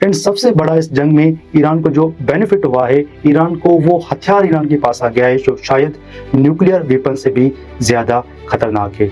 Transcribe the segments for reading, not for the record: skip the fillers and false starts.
And सबसे बड़ा इस जंग में ईरान को जो बेनिफिट हुआ है, ईरान को वो हथियार ईरान के पास आ गया है जो शायद न्यूक्लियर वेपन से भी ज्यादा खतरनाक है।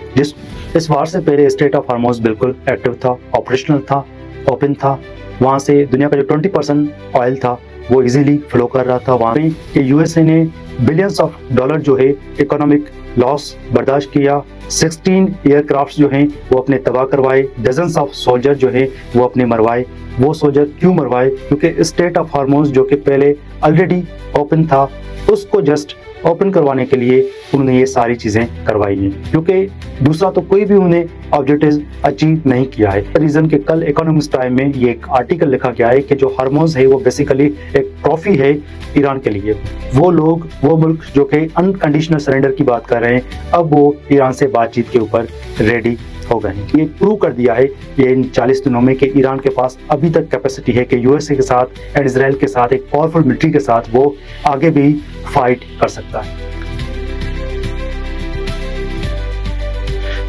इस वार से पहले स्ट्रेट ऑफ हॉर्मुज़ बिल्कुल एक्टिव था, ऑपरेशनल था, ओपन था। वहाँ से दुनिया का जो 20% ऑयल था वो इजीली फ्लो कर रहा था। वहाँ पे यूएसए ने बिलियंस ऑफ डॉलर जो है इकोनॉमिक लॉस बर्दाश्त किया। 16 एयरक्राफ्ट जो हैं वो अपने तबाह करवाए, डजन्स ऑफ सोल्जर जो है वो अपने मरवाए। वो सोल्जर क्यों मरवाए? क्योंकि स्ट्रेट ऑफ हॉर्मुज़ जो कि पहले ऑलरेडी ओपन था, उसको जस्ट ओपन करवाने के लिए उन्होंने ये सारी चीजें करवाई हैं, क्योंकि दूसरा तो कोई भी उन्हें ऑब्जेक्टिव अचीव नहीं किया है। रीजन के कल इकोनॉमिस्ट टाइम में ये एक आर्टिकल लिखा गया है कि जो हॉर्मुज़ है वो बेसिकली एक ट्रॉफी है ईरान के लिए। वो मुल्क जो कि अनकंडीशनल सरेंडर की बात कर रहे हैं, अब वो ईरान से बातचीत के ऊपर रेडी हो गए हैं। ये प्रूव कर दिया है ये इन 40 दिनों में कि ईरान के पास अभी तक कैपेसिटी है कि यूएसए के साथ एंड इजराइल के साथ एक पावरफुल मिलिट्री के साथ वो आगे भी फाइट कर सकता है।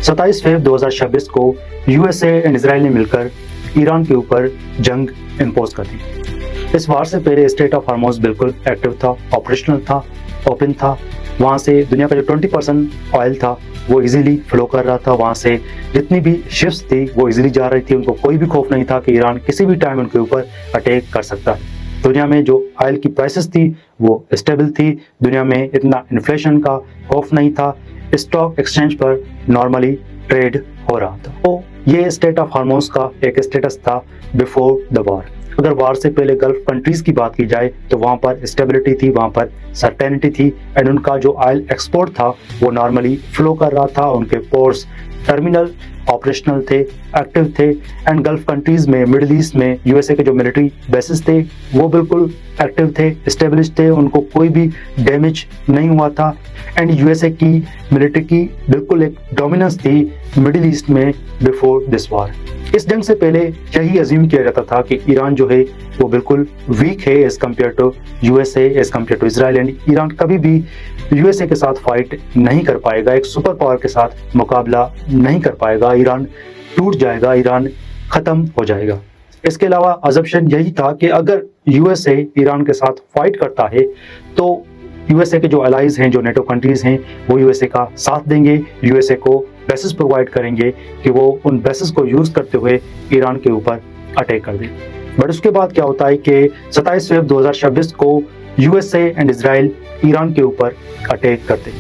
27 फरवरी 2026 को यूएसए एंड इजराइल ने मिलकर ईरान के ऊपर जंग इम्पोज कर दी। इस वार से पहले स्ट्रेट ऑफ हॉर्मुज़ बिल्कुल एक्टिव था, ऑपरेशनल था, ओपन था। वहाँ से दुनिया का जो 20% ऑयल था वो इजीली फ्लो कर रहा था। वहाँ से जितनी भी शिप्स थी वो इजीली जा रही थी। उनको कोई भी खौफ नहीं था कि ईरान किसी भी टाइम उनके ऊपर अटैक कर सकता है। दुनिया में जो ऑयल की प्राइसेस थी वो स्टेबल थी। दुनिया में इतना इन्फ्लेशन का खौफ नहीं था। स्टॉक एक्सचेंज पर नॉर्मली ट्रेड हो रहा था। तो ये स्ट्रेट ऑफ हॉर्मुज़ का एक स्टेटस था बिफोर द वॉर। अगर वार से पहले गल्फ कंट्रीज की बात की जाए तो वहाँ पर स्टेबिलिटी थी, वहाँ पर सर्टेनिटी थी एंड उनका जो ऑयल एक्सपोर्ट था वो नॉर्मली फ्लो कर रहा था। उनके पोर्ट्स टर्मिनल ऑपरेशनल थे, एक्टिव थे एंड गल्फ कंट्रीज में, मिडिल ईस्ट में यूएसए के जो मिलिट्री बेसिस थे वो बिल्कुल एक्टिव थे, स्टेब्लिश थे। उनको कोई भी डैमेज नहीं हुआ था एंड यूएसए की मिलिट्री की बिल्कुल एक डोमिनेंस थी मिडिल ईस्ट में बिफोर दिस वॉर। इस जंग से पहले यही अज्यूम किया जाता था कि ईरान जो है वो बिल्कुल वीक है as compare to USA, as compare to Israel and Iran कभी भी यूएसए के साथ फाइट नहीं कर पाएगा, एक सुपर पावर के साथ मुकाबला नहीं कर पाएगा। ईरान टूट जाएगा, ईरान खत्म हो जाएगा। इसके अलावा अजम्पशन यही था कि अगर यूएसए ईरान के साथ फाइट करता है तो यूएसए के जो अलाइज हैं, जो नेटो कंट्रीज हैं, वो यूएसए का साथ देंगे, यूएसए को बेसिस प्रोवाइड करेंगे कि वो उन बेसिस को यूज करते हुए ईरान के ऊपर अटैक कर दे। बट उसके बाद क्या होता है कि 27 फरवरी 2026 को यूएसए एंड इजराइल ईरान के ऊपर अटैक करते।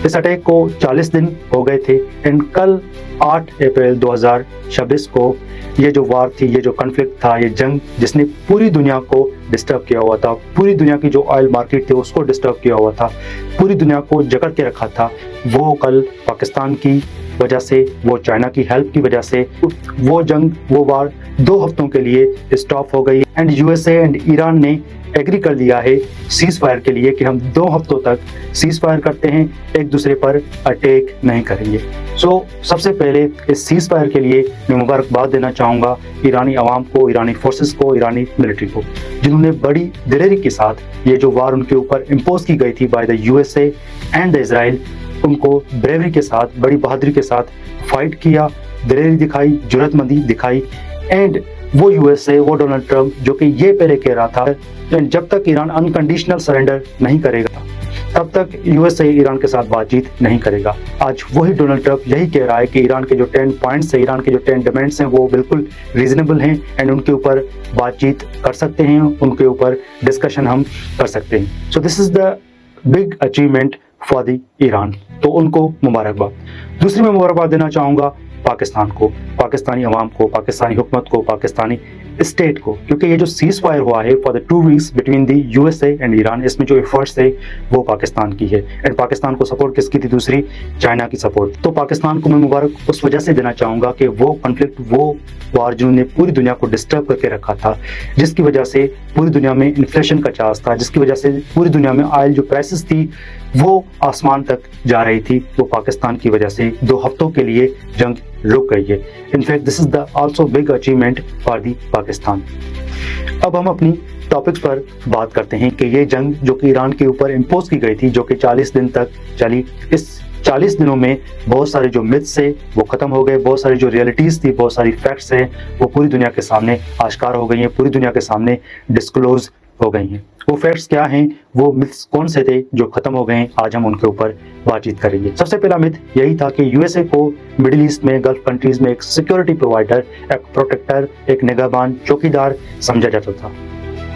इस अटैक को 40 दिन हो गए थे एंड कल 8 अप्रैल 2026 को ये जो वार थी, ये जो कॉन्फ्लिक्ट था, ये जंग जिसने पूरी दुनिया को डिस्टर्ब किया हुआ था, पूरी दुनिया की जो ऑयल मार्केट थी उसको डिस्टर्ब किया हुआ था, पूरी दुनिया को जकड़ के रखा था, वो कल पाकिस्तान की वजह से, वो चाइना की हेल्प की वजह से वो जंग, वो वार 2 हफ्तों के लिए स्टॉप हो गई एंड यूएसए एंड ईरान ने एग्री कर लिया है सीज फायर के लिए कि हम 2 हफ्तों तक सीज फायर करते हैं, एक दूसरे पर अटैक नहीं करेंगे। सबसे पहले इस सीज फायर के लिए मैं मुबारकबाद देना चाहूँगा ईरानी अवाम को, ईरानी फोर्सेस को, ईरानी मिलिट्री को, जिन्होंने बड़ी दिलेरी के साथ ये जो वार उनके ऊपर इम्पोज की गई थी by the USA and the Israel, उनको ब्रेवरी के साथ, बड़ी बहादुरी के साथ फाइट किया, दिलेरी दिखाई, जुर्रतमंदी दिखाई एंड वो यूएसए, वो डोनाल्ड ट्रंप जो कि ये पहले कह रहा था जब तक ईरान अनकंडीशनल सरेंडर नहीं करेगा तब तक यूएसए ईरान के साथ बातचीत नहीं करेगा। आज वही डोनाल्ड ट्रंप यही कह रहा है कि ईरान के जो 10 पॉइंट्स हैं, ईरान के जो 10 डिमांड्स हैं वो बिल्कुल रीजनेबल हैं एंड उनके ऊपर बातचीत कर सकते हैं, उनके ऊपर डिस्कशन हम कर सकते हैं। So this is the big achievement for the Iran, तो उनको मुबारकबाद। दूसरी मैं मुबारकबाद देना चाहूँगा पाकिस्तान को, पाकिस्तानी अवाम को, पाकिस्तानी हुकूमत को, पाकिस्तानी स्टेट को, क्योंकि ये जो सीज फायर हुआ है for the 2 weeks between the USA and Iran, इसमें जो एफर्ट्स थे वो पाकिस्तान की है एंड पाकिस्तान को सपोर्ट किसकी थी? दूसरी चाइना की सपोर्ट। तो पाकिस्तान को मैं मुबारक उस वजह से देना चाहूँगा कि वो कॉन्फ्लिक्ट, वो वार जिन्होंने पूरी दुनिया को डिस्टर्ब करके रखा था, जिसकी वजह से पूरी दुनिया में इन्फ्लेशन का चार्ज था, जिसकी वजह से पूरी दुनिया में ऑयल जो प्राइसेस थी वो आसमान तक जा रही थी, वो पाकिस्तान की वजह से 2 हफ्तों के लिए जंग रुक गई है। In fact this is the also big achievement for the Pakistan. अब हम अपनी टॉपिक्स पर बात करते हैं कि ये जंग जो कि ईरान के ऊपर इम्पोज की गई थी, जो कि 40 दिन तक चली, इस 40 दिनों में बहुत सारे जो मिथ्स है वो खत्म हो गए, बहुत सारी जो रियलिटीज थी, बहुत सारी फैक्ट्स हैं वो पूरी दुनिया के सामने आश्कार हो गई हैं, पूरी दुनिया के सामने डिस्क्लोज हो गई हैं। वो फैक्ट्स क्या हैं, वो मिथ्स कौन से थे जो खत्म हो गए हैं, आज हम उनके ऊपर बातचीत करेंगे। सबसे पहला मिथ यही था कि यूएसए को मिडिल ईस्ट में, गल्फ कंट्रीज में एक सिक्योरिटी प्रोवाइडर, एक प्रोटेक्टर, एक निगहबान, चौकीदार समझा जाता था।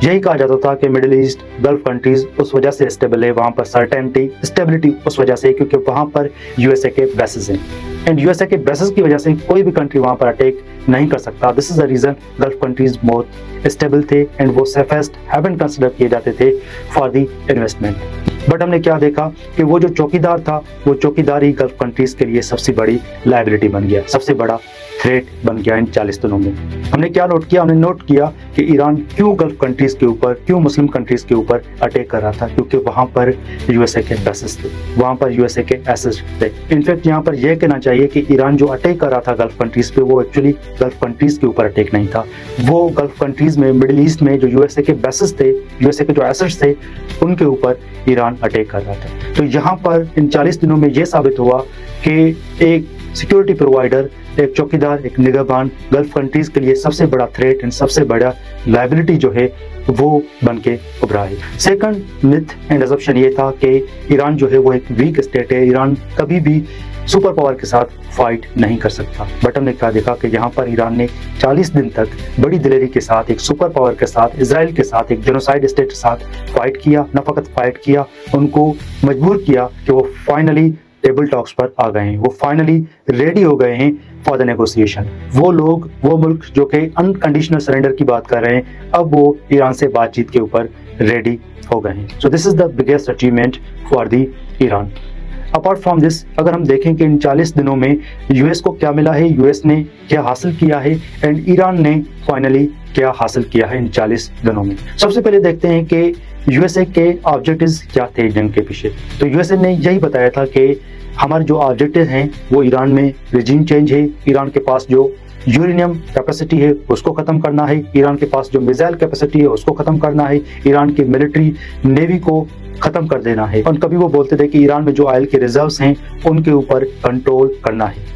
यही कहा जाता था कि मिडिल ईस्ट, गल्फ कंट्रीज उस वजह से स्टेबल है, वहां पर सर्टेनिटी, स्टेबिलिटी उस वजह से, क्योंकि वहां पर यूएसए के बेसिस हैं एंड यूएसए के बेसिस की वजह से कोई भी कंट्री वहां पर अटैक नहीं कर सकता। This is the reason gulf countries बहुत स्टेबल थे एंड वो सेफेस्ट हेवन कंसिडर किए जाते थे फॉर द इन्वेस्टमेंट। बट हमने क्या देखा कि वो जो चौकीदार था, वो चौकीदार ही गल्फ कंट्रीज के लिए सबसे बड़ी लायबिलिटी बन गया, सबसे बड़ा थ्रेट बन गया इन 40 दिनों में। हमने क्या नोट किया? हमने नोट किया कि ईरान क्यों गल्फ कंट्रीज के ऊपर, क्यों मुस्लिम कंट्रीज के ऊपर अटैक कर रहा था, क्योंकि वहां पर यूएसए के बेसिस थे, वहां पर यूएसए के एसेट्स थे। इनफैक्ट यहाँ पर यह कहना चाहिए कि ईरान जो अटैक कर रहा था गल्फ कंट्रीज पे, वो एक्चुअली गल्फ कंट्रीज के ऊपर अटैक नहीं था, वो गल्फ कंट्रीज में, मिडिल ईस्ट में जो यूएसए के बेसिस थे, यूएसए के जो एसेट्स थे, उनके ऊपर ईरान अटैक कर रहा था। तो यहाँ पर इन 40 दिनों में यह साबित हुआ कि एक सिक्योरिटी प्रोवाइडर, एक चौकीदार, एक निगहबान गल्फ कंट्रीज के लिए सबसे बड़ा थ्रेट एंड सबसे बड़ा लायबिलिटी जो है वो बन के उभरा है। सेकंड मिथ एंड असम्पशन ये था कि ईरान जो है वो एक वीक स्टेट है, ईरान कभी भी सुपर पावर के साथ फाइट नहीं कर सकता। बट हमने क्या देखा कि यहाँ पर ईरान ने 40 दिन तक बड़ी दिलेरी के साथ एक सुपर पावर के साथ, इजराइल के साथ, एक जेनोसाइड स्टेट के साथ फाइट किया, न फकत फाइट किया, उनको मजबूर किया कि वो फाइनली टेबल टॉक्स पर आ गए हैं, वो फाइनली रेडी हो गए हैं फॉर द नेगोशिएशन। वो लोग, वो मुल्क जो कि अनकंडीशनल सरेंडर की बात कर रहे हैं, अब वो ईरान से बातचीत के ऊपर रेडी हो गए हैं। So this is the biggest achievement for the Iran. Apart from this, अगर हम देखें कि इन 40 दिनों में यूएस को क्या मिला है, यूएस ने क्या हासिल किया है एंड ईरान ने फाइनली क्या हासिल किया है इन 40 दिनों में। सबसे पहले देखते हैं कि यूएसए के ऑब्जेक्टिव्स क्या थे जंग के पीछे। तो यूएसए ने यही बताया था कि हमारे जो ऑब्जेक्टिव हैं वो ईरान में रिजीम चेंज है, ईरान के पास जो यूरेनियम कैपेसिटी है उसको खत्म करना है, ईरान के पास जो मिसाइल कैपेसिटी है उसको खत्म करना है, ईरान की मिलिट्री नेवी को खत्म कर देना है। और कभी वो बोलते थे कि ईरान में जो ऑयल के रिजर्व्स हैं उनके ऊपर कंट्रोल करना है।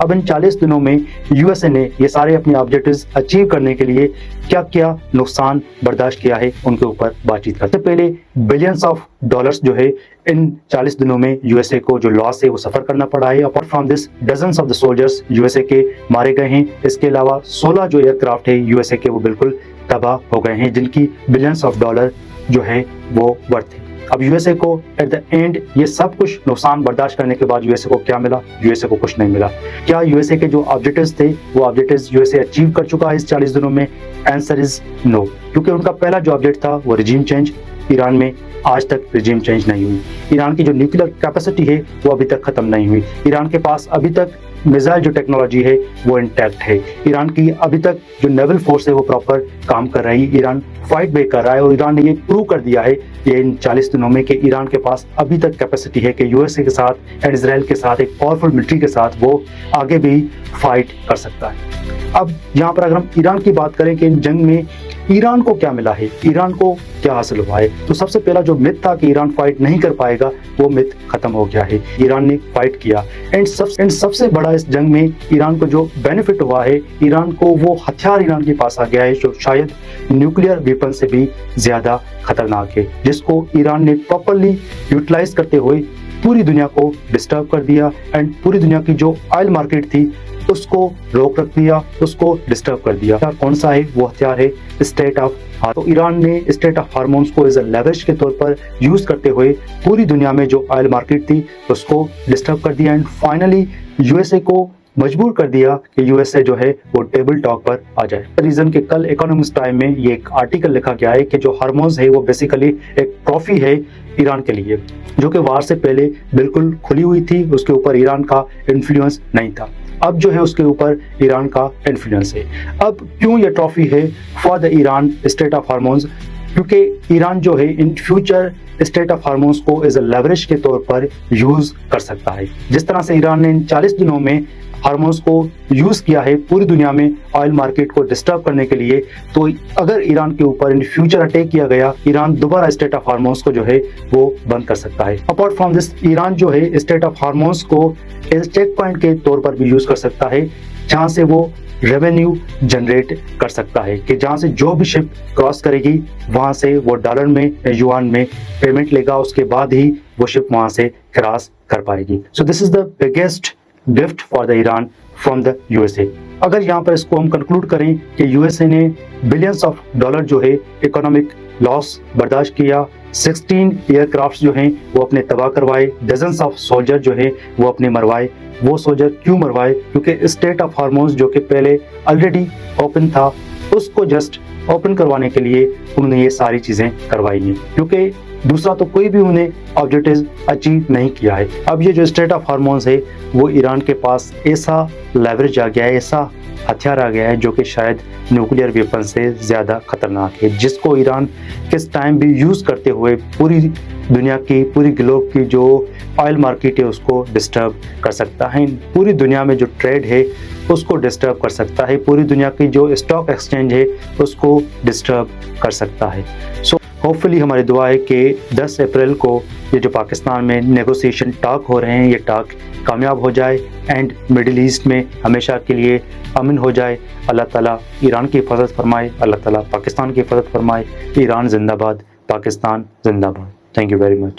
अब इन 40 दिनों में यूएसए ने ये सारे अपने ऑब्जेक्टिव्स अचीव करने के लिए क्या क्या नुकसान बर्दाश्त किया है उनके ऊपर बातचीत करते। पहले बिलियंस ऑफ डॉलर्स जो है इन 40 दिनों में यूएसए को जो लॉस है वो सफर करना पड़ा है। Apart from this, dozens of the soldiers USA के मारे गए हैं। इसके अलावा 16 जो एयरक्राफ्ट है यूएसए के वो बिल्कुल तबाह हो गए हैं, जिनकी बिलियंस ऑफ डॉलर जो है वो वर्थ है। अब यूएसए को एट द एंड ये सब कुछ नुकसान बर्दाश्त करने के बाद यूएसए को क्या मिला? यूएसए को कुछ नहीं मिला। क्या यूएसए के जो ऑब्जेक्टिव्स थे वो ऑब्जेक्टिव्स यूएसए अचीव कर चुका है इस 40 दिनों में? आंसर इज नो, क्योंकि उनका पहला जो ऑब्जेक्ट था वो रिजीम चेंज, ईरान में आज तक रिजीम चेंज नहीं हुई। ईरान की जो न्यूक्लियर कैपेसिटी है वो अभी तक खत्म नहीं हुई। ईरान के पास अभी तक मिसाइल जो टेक्नोलॉजी है वो इंटैक्ट है। ईरान की अभी तक जो नेवल फोर्स है वो प्रॉपर काम कर रही है। ईरान फाइट बैक कर रहा है और ईरान ने ये प्रूव कर दिया है ये इन 40 दिनों में कि ईरान के पास अभी तक कैपेसिटी है कि यूएसए के साथ एंड इजराइल के साथ, एक पावरफुल मिलिट्री के साथ वो आगे भी फाइट कर सकता है। अब यहाँ पर अगर हम ईरान की बात करें कि इन जंग में ईरान को क्या मिला है, ईरान को क्या हासिल हुआ है, तो सबसे पहला जो मिथ था कि ईरान फाइट नहीं कर पाएगा वो मिथ खत्म हो गया है। ईरान ने फाइट किया एंड सबसे बड़ा इस जंग में ईरान को जो बेनिफिट हुआ है, ईरान को वो हथियार ईरान के पास आ गया है जो शायद न्यूक्लियर वेपन से भी ज्यादा खतरनाक है, जिसको ईरान ने प्रॉपरली यूटिलाइज करते हुए पूरी दुनिया को डिस्टर्ब कर दिया एंड पूरी दुनिया की जो ऑयल मार्केट थी उसको रोक रख दिया, उसको डिस्टर्ब कर दिया। कौन सा है? वो हथियार है स्टेट ऑफ हार्मोन्स। तो ईरान ने स्टेट ऑफ हार्मोन्स को एज अ लेवरेज के तौर पर यूज करते हुए पूरी दुनिया में जो ऑयल मार्केट थी उसको डिस्टर्ब कर दिया एंड फाइनली यूएसए को मजबूर कर दिया कि यूएसए जो है वो टेबल टॉक पर आ जाए। रीजन के कल इकोनॉमिक्स टाइम में ये एक आर्टिकल लिखा गया है कि जो हार्मोन्स है वो बेसिकली एक ट्रॉफी है ईरान के लिए, जो कि वार से पहले बिल्कुल खुली हुई थी, उसके ऊपर ईरान का इन्फ्लुएंस नहीं था। अब जो है उसके ऊपर ईरान का इन्फ्लुएंस है। अब क्यों ये ट्रॉफी है for the Iran state of hormones? क्योंकि ईरान जो है in future state of hormones को एज अ लेवरेज के तौर पर यूज कर सकता है। जिस तरह से ईरान ने इन 40 दिनों में हार्मोन्स को यूज किया है पूरी दुनिया में ऑयल मार्केट को डिस्टर्ब करने के लिए, तो अगर ईरान के ऊपर इन फ्यूचर अटैक किया गया, ईरान दोबारा स्टेट ऑफ हार्मोन्स को जो है वो बंद कर सकता है। अपार्ट फ्रॉम दिस, ईरान जो है स्टेट ऑफ हार्मोन्स को चेक पॉइंट के तौर पर भी यूज कर सकता है, जहां से वो रेवेन्यू जनरेट कर सकता है कि जहां से जो भी शिप क्रॉस करेगी वहां से वो डॉलर में या युआन में पेमेंट लेगा, उसके बाद ही वो शिप वहां से क्रॉस कर पाएगी। So this is the biggest gift for the Iran from the USA. अगर यहाँ पर इसको हम कंक्लूड करें कि यूएसए ने बिलियंस ऑफ डॉलर जो है इकोनॉमिक लॉस बर्दाश्त किया, 16 एयरक्राफ्ट जो हैं वो अपने तबाह करवाए, डजन्स ऑफ सोल्जर जो है वो अपने मरवाए। वो सोल्जर क्यों मरवाए? क्योंकि स्टेट ऑफ हार्मोन्स जो कि पहले ऑलरेडी ओपन था, उसको जस्ट ओपन करवाने के लिए उन्होंने ये सारी चीजें करवाई हैं, क्योंकि दूसरा तो कोई भी उन्हें ऑब्जेक्टिव अचीव नहीं किया है। अब ये जो स्टेट ऑफ हार्मोन्स है वो ईरान के पास ऐसा लेवरेज आ गया है, ऐसा हथियार आ गया है जो कि शायद न्यूक्लियर वेपन से ज़्यादा खतरनाक है, जिसको ईरान किस टाइम भी यूज़ करते हुए पूरी दुनिया की, पूरी ग्लोब की जो ऑयल मार्केट है उसको डिस्टर्ब कर सकता है, पूरी दुनिया में जो ट्रेड है उसको डिस्टर्ब कर सकता है, पूरी दुनिया की जो स्टॉक एक्सचेंज है उसको डिस्टर्ब कर सकता है। सो होपफुली हमारी दुआ है कि 10 अप्रैल को ये जो पाकिस्तान में नेगोशिएशन टॉक हो रहे हैं, ये टॉक कामयाब हो जाए एंड मिडिल ईस्ट में हमेशा के लिए अमन हो जाए। अल्लाह ताला ईरान की हिफाजत फरमाए, अल्लाह ताला पाकिस्तान की हिफाजत फरमाए। ईरान जिंदाबाद, पाकिस्तान जिंदाबाद। Thank you very much.